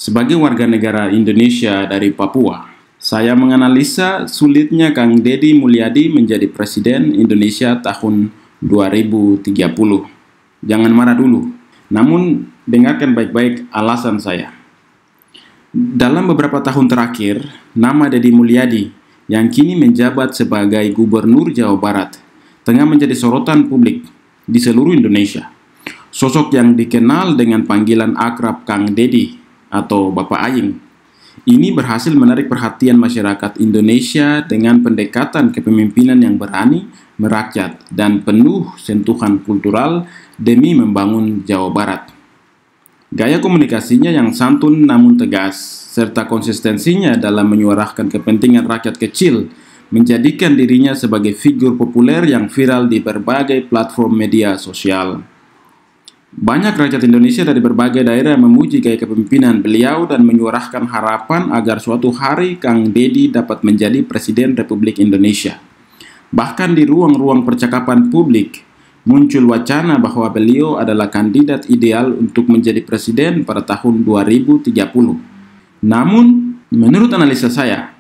Sebagai warga negara Indonesia dari Papua, saya menganalisa sulitnya Kang Deddy Mulyadi menjadi Presiden Indonesia tahun 2030. Jangan marah dulu, namun dengarkan baik-baik alasan saya. Dalam beberapa tahun terakhir, nama Deddy Mulyadi yang kini menjabat sebagai Gubernur Jawa Barat tengah menjadi sorotan publik di seluruh Indonesia. Sosok yang dikenal dengan panggilan akrab Kang Deddy atau Bapak Aing ini berhasil menarik perhatian masyarakat Indonesia dengan pendekatan kepemimpinan yang berani, merakyat, dan penuh sentuhan kultural demi membangun Jawa Barat. Gaya komunikasinya yang santun namun tegas, serta konsistensinya dalam menyuarakan kepentingan rakyat kecil, menjadikan dirinya sebagai figur populer yang viral di berbagai platform media sosial. Banyak rakyat Indonesia dari berbagai daerah memuji gaya kepemimpinan beliau dan menyuarakan harapan agar suatu hari Kang Deddy dapat menjadi Presiden Republik Indonesia. Bahkan di ruang-ruang percakapan publik, muncul wacana bahwa beliau adalah kandidat ideal untuk menjadi presiden pada tahun 2030. Namun, menurut analisa saya,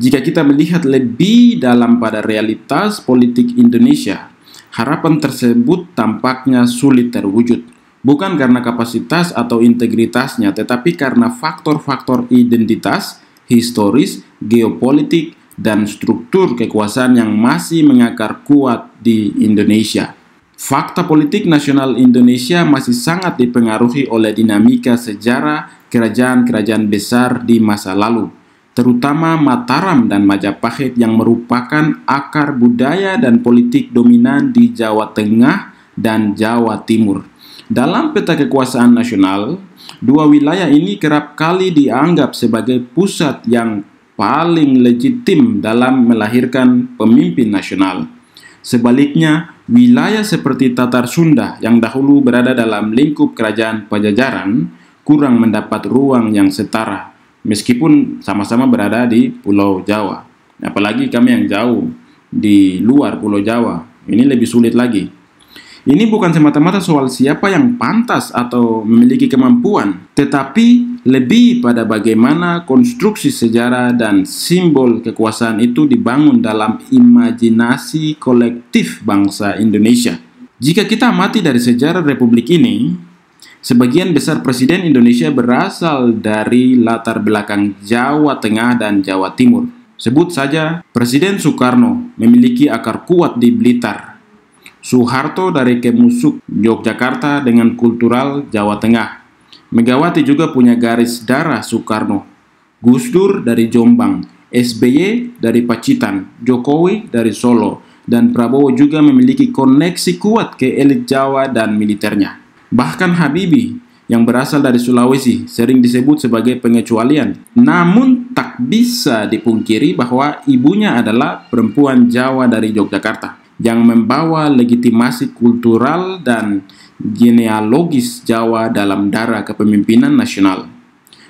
jika kita melihat lebih dalam pada realitas politik Indonesia, harapan tersebut tampaknya sulit terwujud. Bukan karena kapasitas atau integritasnya, tetapi karena faktor-faktor identitas, historis, geopolitik, dan struktur kekuasaan yang masih mengakar kuat di Indonesia. Fakta politik nasional Indonesia masih sangat dipengaruhi oleh dinamika sejarah kerajaan-kerajaan besar di masa lalu, terutama Mataram dan Majapahit yang merupakan akar budaya dan politik dominan di Jawa Tengah dan Jawa Timur. Dalam peta kekuasaan nasional, dua wilayah ini kerap kali dianggap sebagai pusat yang paling legitim dalam melahirkan pemimpin nasional. Sebaliknya, wilayah seperti Tatar Sunda yang dahulu berada dalam lingkup kerajaan Pajajaran kurang mendapat ruang yang setara, meskipun sama-sama berada di Pulau Jawa. Apalagi kami yang jauh di luar Pulau Jawa, ini lebih sulit lagi. Ini bukan semata-mata soal siapa yang pantas atau memiliki kemampuan, tetapi lebih pada bagaimana konstruksi sejarah dan simbol kekuasaan itu dibangun dalam imajinasi kolektif bangsa Indonesia. Jika kita amati dari sejarah Republik ini, sebagian besar presiden Indonesia berasal dari latar belakang Jawa Tengah dan Jawa Timur. Sebut saja Presiden Soekarno memiliki akar kuat di Blitar, Soeharto dari Kemusuk, Yogyakarta dengan kultural Jawa Tengah. Megawati juga punya garis darah Soekarno. Gus Dur dari Jombang, SBY dari Pacitan, Jokowi dari Solo, dan Prabowo juga memiliki koneksi kuat ke elit Jawa dan militernya. Bahkan Habibie yang berasal dari Sulawesi sering disebut sebagai pengecualian. Namun tak bisa dipungkiri bahwa ibunya adalah perempuan Jawa dari Yogyakarta yang membawa legitimasi kultural dan genealogis Jawa dalam darah kepemimpinan nasional.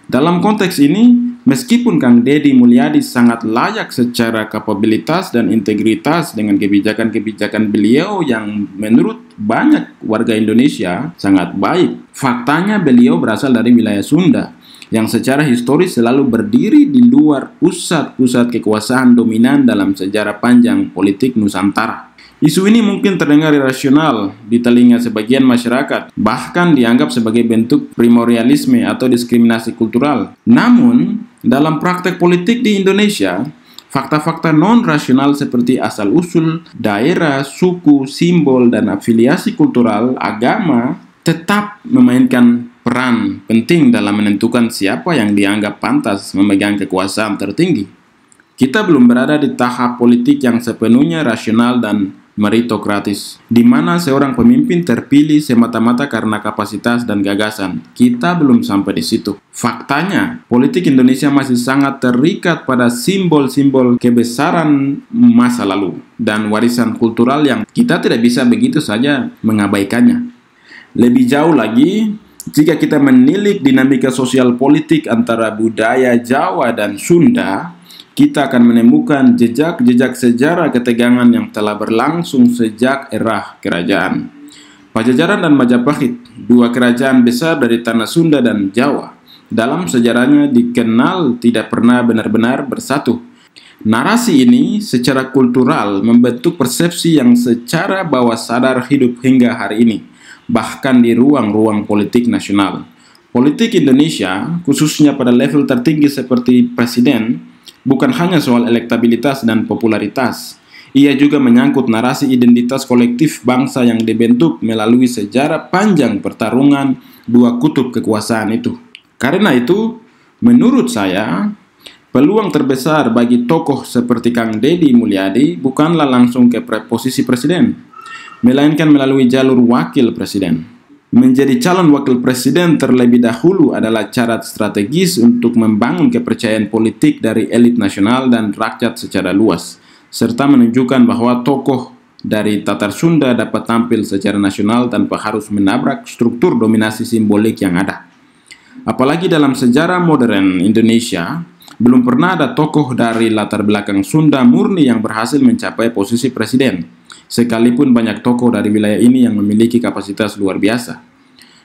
Dalam konteks ini, meskipun Kang Deddy Mulyadi sangat layak secara kapabilitas dan integritas dengan kebijakan-kebijakan beliau yang menurut banyak warga Indonesia sangat baik, faktanya beliau berasal dari wilayah Sunda yang secara historis selalu berdiri di luar pusat-pusat kekuasaan dominan dalam sejarah panjang politik Nusantara. Isu ini mungkin terdengar irasional di telinga sebagian masyarakat, bahkan dianggap sebagai bentuk primordialisme atau diskriminasi kultural. Namun, dalam praktek politik di Indonesia, fakta-fakta non-rasional seperti asal-usul, daerah, suku, simbol, dan afiliasi kultural agama tetap memainkan peran penting dalam menentukan siapa yang dianggap pantas memegang kekuasaan tertinggi. Kita belum berada di tahap politik yang sepenuhnya rasional dan meritokratis, di mana seorang pemimpin terpilih semata-mata karena kapasitas dan gagasan. Kita belum sampai di situ. Faktanya, politik Indonesia masih sangat terikat pada simbol-simbol kebesaran masa lalu dan warisan kultural yang kita tidak bisa begitu saja mengabaikannya. Lebih jauh lagi, jika kita menilik dinamika sosial politik antara budaya Jawa dan Sunda, kita akan menemukan jejak-jejak sejarah ketegangan yang telah berlangsung sejak era kerajaan Pajajaran dan Majapahit, dua kerajaan besar dari tanah Sunda dan Jawa. dalam sejarahnya dikenal tidak pernah benar-benar bersatu. Narasi ini secara kultural membentuk persepsi yang secara bawah sadar hidup hingga hari ini, bahkan di ruang-ruang politik nasional. Politik Indonesia, khususnya pada level tertinggi seperti presiden, bukan hanya soal elektabilitas dan popularitas. Ia juga menyangkut narasi identitas kolektif bangsa yang dibentuk melalui sejarah panjang pertarungan dua kutub kekuasaan itu. Karena itu, menurut saya, peluang terbesar bagi tokoh seperti Kang Deddy Mulyadi bukanlah langsung ke posisi presiden, melainkan melalui jalur wakil presiden. Menjadi calon wakil presiden terlebih dahulu adalah syarat strategis untuk membangun kepercayaan politik dari elit nasional dan rakyat secara luas, serta menunjukkan bahwa tokoh dari Tatar Sunda dapat tampil secara nasional tanpa harus menabrak struktur dominasi simbolik yang ada. Apalagi dalam sejarah modern Indonesia, belum pernah ada tokoh dari latar belakang Sunda murni yang berhasil mencapai posisi presiden, sekalipun banyak tokoh dari wilayah ini yang memiliki kapasitas luar biasa.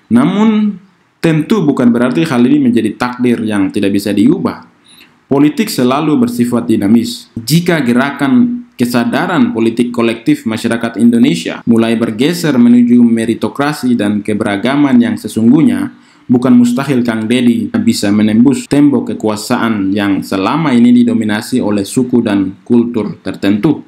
Namun, tentu bukan berarti hal ini menjadi takdir yang tidak bisa diubah. Politik selalu bersifat dinamis. Jika gerakan kesadaran politik kolektif masyarakat Indonesia mulai bergeser menuju meritokrasi dan keberagaman yang sesungguhnya, bukan mustahil Kang Deddy bisa menembus tembok kekuasaan yang selama ini didominasi oleh suku dan kultur tertentu.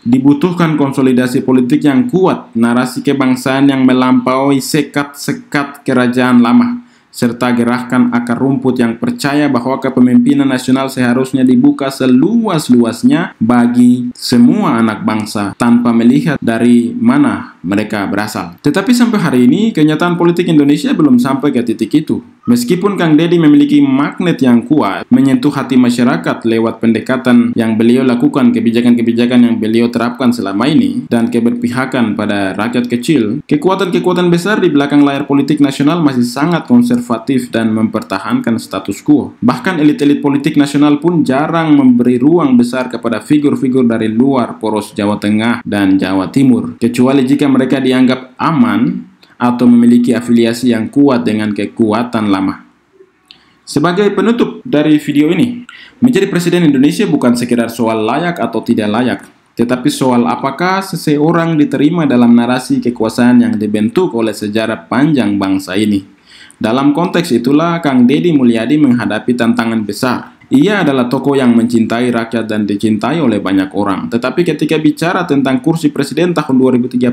Dibutuhkan konsolidasi politik yang kuat, narasi kebangsaan yang melampaui sekat-sekat kerajaan lama, serta gerakan akar rumput yang percaya bahwa kepemimpinan nasional seharusnya dibuka seluas-luasnya bagi semua anak bangsa tanpa melihat dari mana mereka berasal. Tetapi sampai hari ini, kenyataan politik Indonesia belum sampai ke titik itu. Meskipun Kang Deddy memiliki magnet yang kuat, menyentuh hati masyarakat lewat pendekatan yang beliau lakukan, kebijakan-kebijakan yang beliau terapkan selama ini, dan keberpihakan pada rakyat kecil, kekuatan-kekuatan besar di belakang layar politik nasional masih sangat konservatif dan mempertahankan status quo. Bahkan elit-elit politik nasional pun jarang memberi ruang besar kepada figur-figur dari luar poros Jawa Tengah dan Jawa Timur, kecuali jika mereka dianggap aman atau memiliki afiliasi yang kuat dengan kekuatan lama. Sebagai penutup dari video ini, menjadi presiden Indonesia bukan sekedar soal layak atau tidak layak, tetapi soal apakah seseorang diterima dalam narasi kekuasaan yang dibentuk oleh sejarah panjang bangsa ini. Dalam konteks itulah Kang Deddy Mulyadi menghadapi tantangan besar. Ia adalah tokoh yang mencintai rakyat dan dicintai oleh banyak orang. Tetapi ketika bicara tentang kursi presiden tahun 2030,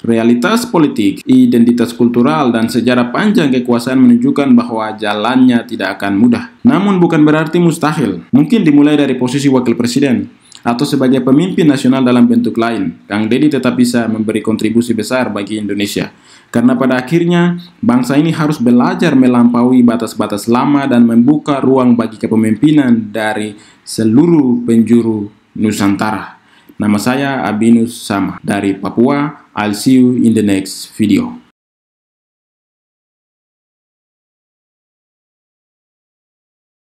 realitas politik, identitas kultural, dan sejarah panjang kekuasaan menunjukkan bahwa jalannya tidak akan mudah. Namun bukan berarti mustahil. Mungkin dimulai dari posisi wakil presiden atau sebagai pemimpin nasional dalam bentuk lain. Kang Deddy tetap bisa memberi kontribusi besar bagi Indonesia. Karena pada akhirnya, bangsa ini harus belajar melampaui batas-batas lama dan membuka ruang bagi kepemimpinan dari seluruh penjuru Nusantara. Nama saya Abinus Sama dari Papua. I'll see you in the next video.